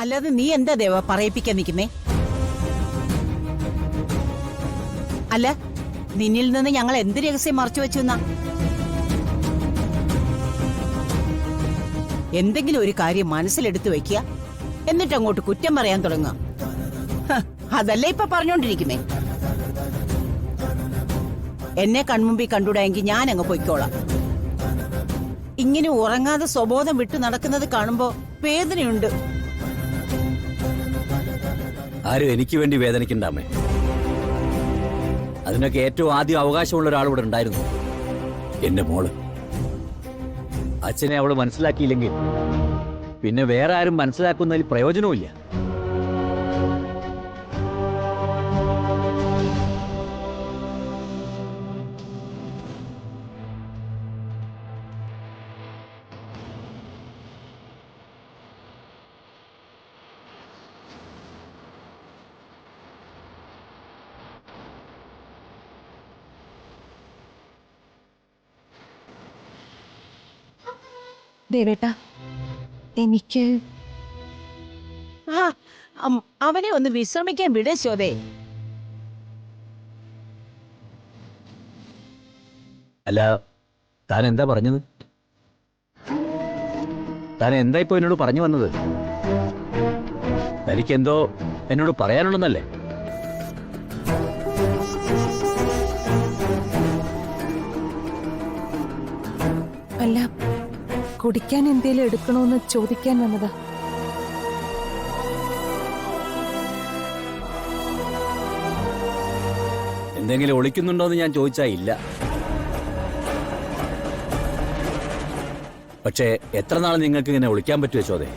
അല്ലാതെ നീ എന്താ ദേവ പറയിപ്പിക്കാൻ നിൽക്കുന്നേ? അല്ല, നിന്നിൽ നിന്ന് ഞങ്ങൾ എന്ത് രഹസ്യം മറച്ചു വെച്ചു എന്നാ? എന്തെങ്കിലും ഒരു കാര്യം മനസ്സിലെടുത്ത് വെക്കുക, എന്നിട്ട് അങ്ങോട്ട് കുറ്റം പറയാൻ തുടങ്ങുക. അതല്ലേ ഇപ്പൊ പറഞ്ഞോണ്ടിരിക്കുന്നേ. എന്നെ കൺമുമ്പിൽ കണ്ടുകൂടായെങ്കിൽ ഞാൻ അങ്ങ് പൊയ്ക്കോളാം. ഇങ്ങനെ ഉറങ്ങാതെ സ്വബോധം വിട്ടു നടക്കുന്നത് കാണുമ്പോ വേദനയുണ്ട്. ആരും എനിക്ക് വേണ്ടി വേദനിക്കണ്ടാമേ. അതിനൊക്കെ ഏറ്റവും ആദ്യം അവകാശമുള്ള ഒരാളിവിടെ ഉണ്ടായിരുന്നു, എന്റെ മോള്. അച്ഛനെ അവള് മനസ്സിലാക്കിയില്ലെങ്കിൽ പിന്നെ വേറെ ആരും മനസ്സിലാക്കുന്നതിൽ പ്രയോജനവുമില്ല. ദേവേട്ടാ, എനിക്ക് അവനെ ഒന്ന് വിശ്രമിക്കാൻ വിട ശോതേ. അല്ല, താൻ എന്താ പറഞ്ഞത്? താൻ എന്താ ഇപ്പൊ എന്നോട് പറഞ്ഞു വന്നത്? തനിക്കെന്തോ എന്നോട് പറയാനുണ്ടെന്നല്ലേ? അല്ല, കുടിക്കാൻ എന്തേലും എടുക്കണോന്ന് ചോദിക്കാൻ വന്നതാ. എന്തെങ്കിലും ഒളിക്കുന്നുണ്ടോന്ന് ഞാൻ ചോദിച്ചാ ഇല്ല. പക്ഷേ എത്ര നാൾ നിങ്ങൾക്ക് ഇങ്ങനെ ഒളിക്കാൻ പറ്റുമോ ചോദേ?